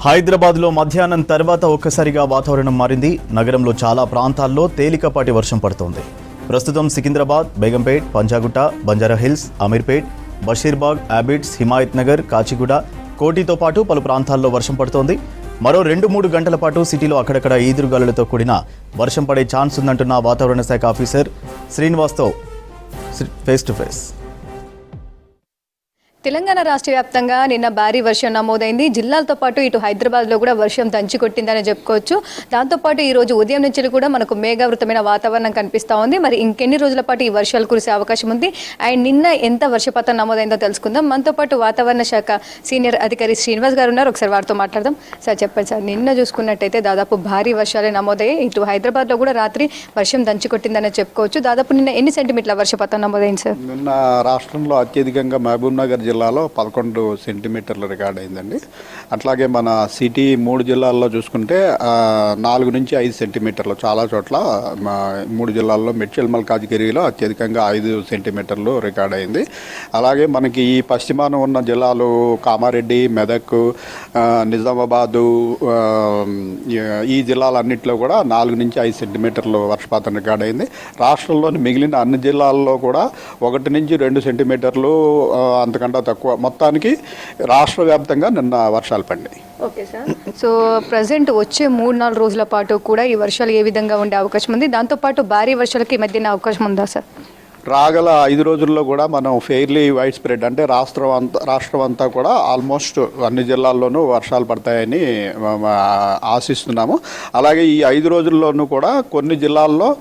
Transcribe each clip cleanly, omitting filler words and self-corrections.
హైదరాబాద్లో మధ్యాహ్నం తర్వాత ఒక్కసారిగా వాతావరణం మారింది. నగరంలో చాలా ప్రాంతాల్లో తేలికపాటి వర్షం పడుతోంది. ప్రస్తుతం సికింద్రాబాద్, బేగంపేట్, పంజాగుట్ట, బంజారాహిల్స్, అమీర్పేట్, బషీర్బాగ్, అబిడ్స్, హిమాయత్ నగర్, కాచిగూడ, కోటితో పాటు పలు ప్రాంతాల్లో వర్షం పడుతోంది. మరో 2-3 గంటల పాటు సిటీలో అక్కడక్కడ ఈదురుగాలులతో కూడిన వర్షం పడే ఛాన్స్ ఉందంటున్న వాతావరణ శాఖ ఆఫీసర్ శ్రీనివాస్తో ఫేస్ టు ఫేస్. తెలంగాణ రాష్ట్ర వ్యాప్తంగా నిన్న భారీ వర్షం నమోదైంది. జిల్లాలతో పాటు ఇటు హైదరాబాద్లో కూడా వర్షం దంచి కొట్టిందని చెప్పుకోవచ్చు. దాంతోపాటు ఈ రోజు ఉదయం నుంచి కూడా మనకు మేఘావృతమైన వాతావరణం కనిపిస్తూ ఉంది. మరి ఇంకెన్ని రోజుల పాటు ఈ వర్షాలు కురిసే అవకాశం ఉంది అండ్ నిన్న ఎంత వర్షపాతం నమోదైందో తెలుసుకుందాం. మనతో పాటు వాతావరణ శాఖ సీనియర్ అధికారి శ్రీనివాస్ గారు ఉన్నారు. ఒకసారి వారితో మాట్లాడదాం. సార్ చెప్పండి సార్, నిన్న చూసుకున్నట్టయితే దాదాపు భారీ వర్షాలే నమోదయ్యాయి. ఇటు హైదరాబాద్లో కూడా రాత్రి వర్షం దంచి కొట్టిందని చెప్పుకోవచ్చు. దాదాపు నిన్న ఎన్ని సెంటీమీటర్ల వర్షపాతం నమోదైంది సార్? నిన్న రాష్ట్రంలో అత్యధికంగా మహబూబ్ నగర్ జిల్లాలో 11 సెంటీమీటర్లు రికార్డ్ అయిందండి. అట్లాగే మన సిటీ 3 జిల్లాల్లో చూసుకుంటే 4 నుంచి 5 సెంటీమీటర్లు, చాలా చోట్ల 3 జిల్లాల్లో మెడ్చల్ మల్కాజ్గిరిలో అత్యధికంగా 5 సెంటీమీటర్లు రికార్డ్ అయింది. అలాగే మనకి ఈ పశ్చిమాన ఉన్న జిల్లాలు కామారెడ్డి, మెదక్, నిజామాబాదు, ఈ జిల్లాలన్నింటిలో కూడా 4 నుంచి 5 సెంటీమీటర్లు వర్షపాతం రికార్డ్ అయింది. రాష్ట్రంలోని మిగిలిన అన్ని జిల్లాల్లో కూడా 1 నుంచి 2 సెంటీమీటర్లు అంతకంటే తక్కువ, మొత్తానికి రాష్ట్ర వ్యాప్తంగా నిన్న వర్షాలు పడ్డాయి. ఓకే సార్, సో ప్రజెంట్ వచ్చే 3-4 రోజుల పాటు కూడా ఈ వర్షాలు ఏ విధంగా ఉండే అవకాశం ఉంది? దాంతోపాటు భారీ వర్షాలకి ఈ మధ్యన అవకాశం ఉందా సార్? రాగల 5 రోజుల్లో కూడా మనం ఫెయిర్లీ వైడ్ స్ప్రెడ్, అంటే రాష్ట్రం అంతా కూడా ఆల్మోస్ట్ అన్ని జిల్లాల్లోనూ వర్షాలు పడతాయని ఆశిస్తున్నాము. అలాగే ఈ 5 రోజుల్లోనూ కూడా కొన్ని జిల్లాల్లో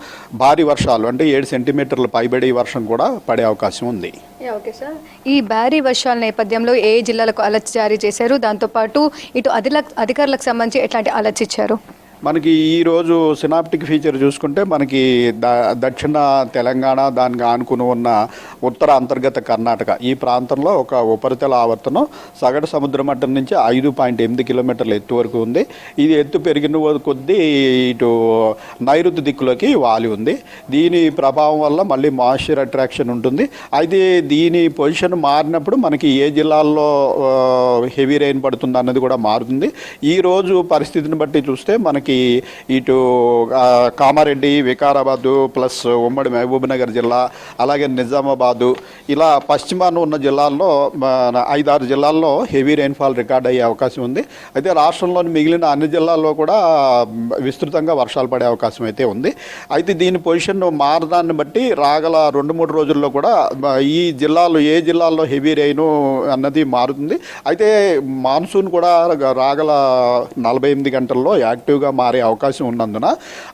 భారీ వర్షాలు, అంటే 7 సెంటీమీటర్ల పైబడి వర్షం కూడా పడే అవకాశం ఉంది. ఓకే సార్, ఈ భారీ వర్షాల నేపథ్యంలో ఏ జిల్లాలకు అలర్ట్ జారీ చేశారు? దాంతోపాటు ఇటు అధికారులకు సంబంధించి ఎట్లాంటి అలర్ట్స్ ఇచ్చారు? మనకి ఈరోజు సినాప్టిక్ ఫీచర్ చూసుకుంటే మనకి దక్షిణ తెలంగాణ, దానికి ఆనుకుని ఉన్న ఉత్తర అంతర్గత కర్ణాటక ఈ ప్రాంతంలో ఒక ఉపరితల ఆవర్తనం సగటు సముద్ర మట్టం నుంచి 5.8 కిలోమీటర్ల ఎత్తు వరకు ఉంది. ఇది ఎత్తు పెరిగిన కొద్దీ ఇటు నైరుతి దిక్కులోకి వాలి ఉంది. దీని ప్రభావం వల్ల మళ్ళీ మాయిశ్చర్ అట్రాక్షన్ ఉంటుంది. అయితే దీని పొజిషన్ మారినప్పుడు మనకి ఏ జిల్లాల్లో హెవీ రెయిన్ పడుతుంది అన్నది కూడా మారుతుంది. ఈరోజు పరిస్థితిని బట్టి చూస్తే మనకి ఇటు కామారెడ్డి, వికారాబాదు ప్లస్ ఉమ్మడి మహబూబ్ నగర్ జిల్లా, అలాగే నిజామాబాదు, ఇలా పశ్చిమాన ఉన్న జిల్లాల్లో 5-6 జిల్లాల్లో హెవీ రెయిన్ఫాల్ రికార్డ్ అయ్యే అవకాశం ఉంది. అయితే రాష్ట్రంలోని మిగిలిన అన్ని జిల్లాల్లో కూడా విస్తృతంగా వర్షాలు పడే అవకాశం అయితే ఉంది. అయితే దీని పొజిషన్ మారడాన్ని బట్టి రాగల 2-3 రోజుల్లో కూడా ఈ జిల్లాలు ఏ జిల్లాల్లో హెవీ రెయిన్ అన్నది మారుతుంది. అయితే మాన్సూన్ కూడా రాగల 48 గంటల్లో యాక్టివ్గా మారే అవకాశం ఉన్నందున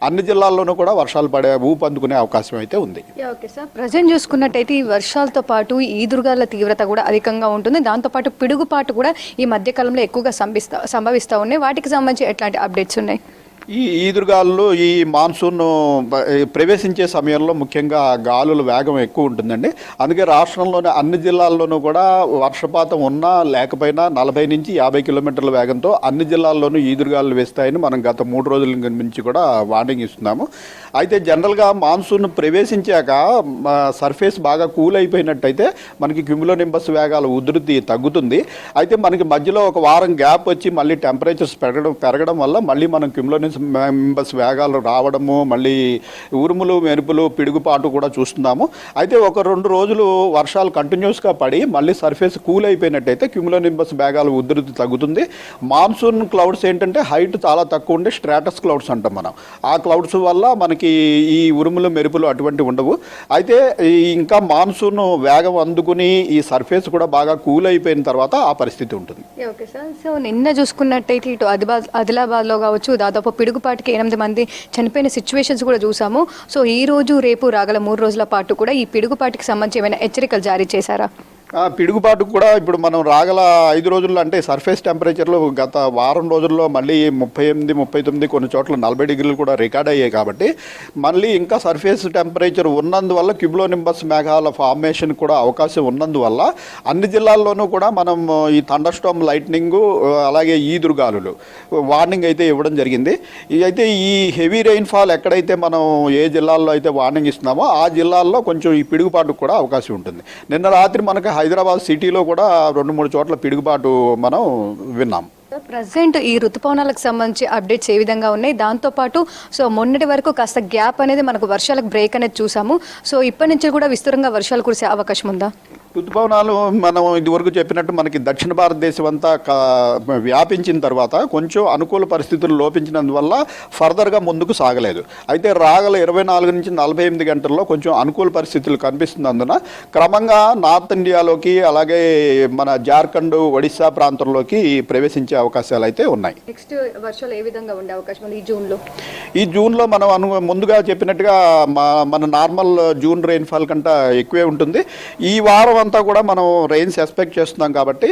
అన్ని జిల్లాల్లోనూ కూడా వర్షాలు పడే ఊపందుకునే అవకాశం అయితే ఉంది. ఓకే సార్, ప్రజెంట్ చూసుకున్నట్టయితే ఈ వర్షాలతో పాటు ఈదురుగాల తీవ్రత కూడా అధికంగా ఉంటుంది. దాంతోపాటు పిడుగుపాటు కూడా ఈ మధ్యకాలంలో ఎక్కువగా సంభవిస్తూ ఉన్నాయి. వాటికి సంబంధించి ఎట్లాంటి అప్డేట్స్ ఉన్నాయి? ఈ ఈదురుగాలు ఈ మాన్సూన్ ప్రవేశించే సమయంలో ముఖ్యంగా గాలుల వేగం ఎక్కువ ఉంటుందండి. అందుకే రాష్ట్రంలోని అన్ని జిల్లాల్లోనూ కూడా వర్షపాతం ఉన్నా లేకపోయినా 40 నుంచి 50 కిలోమీటర్ల వేగంతో అన్ని జిల్లాల్లోనూ ఈదురుగాలు వేస్తాయని మనం గత 3 రోజుల నుంచి కూడా వార్నింగ్ ఇస్తున్నాము. అయితే జనరల్గా మాన్సూన్ ప్రవేశించాక సర్ఫేస్ బాగా కూల్ అయిపోయినట్టయితే మనకి క్యూములోనింబస్ వేగాల ఉధృతి తగ్గుతుంది. అయితే మనకి మధ్యలో ఒక వారం గ్యాప్ వచ్చి మళ్ళీ టెంపరేచర్స్ పెరగడం వల్ల మళ్ళీ మనం క్యూములోనింబస్ వేగాలు రావడము, మళ్ళీ ఉరుములు, మెరుపులు, పిడుగుపాటు కూడా చూస్తున్నాము. అయితే ఒక 2 రోజులు వర్షాలు కంటిన్యూస్గా పడి మళ్ళీ సర్ఫేస్ కూల్ అయిపోయినట్టయితే క్యూములోనింబస్ వేగాల ఉధృతి తగ్గుతుంది. మాన్సూన్ క్లౌడ్స్ ఏంటంటే హైట్ చాలా తక్కువ ఉండే స్ట్రాటస్ క్లౌడ్స్ అంటాం మనం. ఆ క్లౌడ్స్ వల్ల మనకి ఈ ఉరుములు, మెరుపులు అటువంటివి ఉండవు. అయితే ఇంకా మాన్సూన్ వేగం అందుకుని ఈ సర్ఫేస్ కూడా బాగా కూల్ అయిపోయిన తర్వాత ఆ పరిస్థితి ఉంటుంది. ఓకే సార్, సో నిన్న చూసుకున్నట్టయితే ఇటు ఆదిలాబాద్లో కావచ్చు దాదాపు పిడుగుపాటికి 8 మంది చనిపోయిన సిచ్యువేషన్స్ కూడా చూసాము. సో ఈ రోజు రేపు రాగల 3 రోజుల పాటు కూడా ఈ పిడుగుపాటికి సంబంధించి ఏమైనా హెచ్చరికలు జారీ చేశారా? పిడుగుపాటు కూడా ఇప్పుడు మనం రాగల 5 రోజుల్లో, అంటే సర్ఫేస్ టెంపరేచర్లు గత వారం రోజుల్లో మళ్ళీ 38, 39 కొన్ని చోట్ల 40 డిగ్రీలు కూడా రికార్డ్ అయ్యాయి. కాబట్టి మళ్ళీ ఇంకా సర్ఫేస్ టెంపరేచర్ ఉన్నందువల్ల క్యూములోనింబస్ మేఘాల ఫార్మేషన్ కూడా అవకాశం ఉన్నందువల్ల అన్ని జిల్లాల్లోనూ కూడా మనం ఈ థండర్ స్టార్మ్, లైట్నింగ్, అలాగే ఈదురుగాలులు వార్నింగ్ అయితే ఇవ్వడం జరిగింది. అయితే ఈ హెవీ రెయిన్ఫాల్ ఎక్కడైతే మనం ఏ జిల్లాల్లో అయితే వార్నింగ్ ఇస్తున్నామో ఆ జిల్లాల్లో కొంచెం ఈ పిడుగుపాటుకు కూడా అవకాశం ఉంటుంది. నిన్న రాత్రి మనకు హైదరాబాద్ సిటీలో కూడా 2-3 చోట్ల పిడుగుపాటు మనం విన్నాం. ప్రజెంట్ ఈ ఋతుపవనాలకు సంబంధించి అప్డేట్స్ ఏ విధంగా ఉన్నాయి, దాంతోపాటు సో మొన్నటి వరకు కాస్త గ్యాప్ అనేది మనకు వర్షాలకు బ్రేక్ అనేది చూసాము. సో ఇప్పటి నుంచి కూడా విస్తృతంగా వర్షాలు కురిసే అవకాశం ఉందా? ఋతుపవనాలు మనం ఇదివరకు చెప్పినట్టు మనకి దక్షిణ భారతదేశం అంతా వ్యాపించిన తర్వాత కొంచెం అనుకూల పరిస్థితులు లోపించినందువల్ల ఫర్దర్గా ముందుకు సాగలేదు. అయితే రాగల 24 నుంచి 48 గంటల్లో కొంచెం అనుకూల పరిస్థితులు కనిపిస్తున్నందున క్రమంగా నార్త్ ఇండియాలోకి అలాగే మన జార్ఖండ్, ఒడిశా ప్రాంతంలోకి ప్రవేశించే అవకాశాలు అయితే ఉన్నాయి. నెక్స్ట్ వర్షాలు ఏ విధంగా ఉండే అవకాశం ఉంది ఈ జూన్లో? మనం ముందుగా చెప్పినట్టుగా మన నార్మల్ జూన్ రెయిన్ఫాల్ కంటే ఎక్కువే ఉంటుంది. ఈ వారం అంతా కూడా మనం రెయిన్స్ ఎక్స్పెక్ట్ చేస్తున్నాం కాబట్టి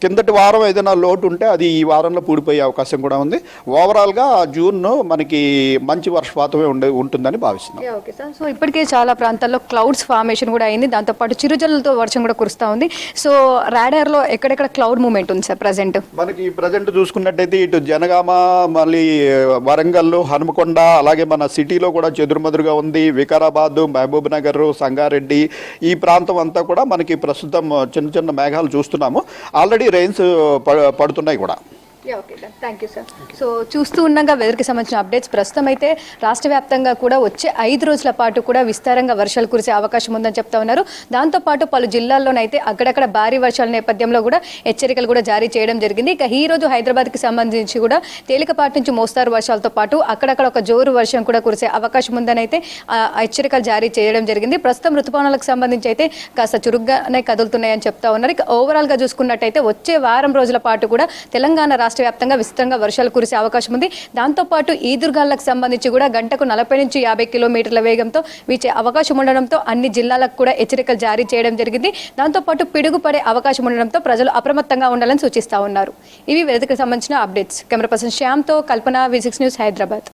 కిందటి వారం ఏదైనా లోటు ఉంటే అది ఈ వారంలో పూడిపోయే అవకాశం కూడా ఉంది. ఓవరాల్గా జూన్ మనకి మంచి వర్షపాతమే ఉంటుందని భావిస్తున్నాం. Okay sir. సో ఇప్పటికే చాలా ప్రాంతాల్లో క్లౌడ్స్ ఫార్మేషన్ కూడా అయింది, దాంతోపాటు చిరుజల్లుతో వర్షం కూడా కురుస్తూ ఉంది. సో రాడార్లో ఎక్కడెక్కడ క్లౌడ్ మూవ్మెంట్ ఉంది సార్ ప్రజెంట్? మనకి ప్రజెంట్ చూసుకున్నట్టయితే ఇటు జనగామ, మళ్ళీ వరంగల్, హనుమకొండ, అలాగే మన సిటీలో కూడా చెదురుమదురుగా ఉంది. వికారాబాద్, మహబూబ్ నగర్, సంగారెడ్డి ఈ ప్రాంతం అంతా కూడా మనకి ప్రస్తుతం చిన్న చిన్న మేఘాలు చూస్తున్నాము. ఆల్రెడీ రెయిన్స్ పడుతున్నాయి కూడా. Okay sir, thank you sir. So చూస్తూ ఉండగా వెదర్కి సంబంధించిన అప్డేట్స్ ప్రస్తుతం అయితే రాష్ట్ర వ్యాప్తంగా కూడా వచ్చే 5 రోజుల పాటు కూడా విస్తారంగా వర్షాలు కురిసే అవకాశం ఉందని చెప్తా ఉన్నారు. దాంతోపాటు పలు జిల్లాల్లోనైతే అక్కడక్కడ భారీ వర్షాల నేపథ్యంలో కూడా హెచ్చరికలు కూడా జారీ చేయడం జరిగింది. ఇక ఈ రోజు హైదరాబాద్కి సంబంధించి కూడా తేలికపాటి నుంచి మోస్తారు వర్షాలతో పాటు అక్కడక్కడ ఒక జోరు వర్షం కూడా కురిసే అవకాశం ఉందని అయితే హెచ్చరికలు జారీ చేయడం జరిగింది. ప్రస్తుతం ఋతుపవనాలకు సంబంధించి అయితే కాస్త చురుగ్గానే కదులుతున్నాయని చెప్తా ఉన్నారు. ఇక ఓవరాల్గా చూసుకున్నట్టయితే వచ్చే వారం రోజుల పాటు కూడా తెలంగాణ రాష్ట్ర వ్యాప్తంగా విస్తృతంగా వర్షాలు కురిసే అవకాశం ఉంది. దాంతోపాటు ఈదురుగాలులకు సంబంధించి కూడా గంటకు 40 నుంచి 50 కిలోమీటర్ల వేగంతో వీచే అవకాశం ఉండడంతో అన్ని జిల్లాలకు కూడా హెచ్చరికలు జారీ చేయడం జరిగింది. దాంతోపాటు పిడుగు పడే అవకాశం ఉండడంతో ప్రజలు అప్రమత్తంగా ఉండాలని సూచిస్తా ఉన్నారు. ఇవి వెదర్కి సంబంధించిన అప్డేట్స్. కెమెరా పర్సన్ శ్యామ్తో కల్పన, V6 న్యూస్, హైదరాబాద్.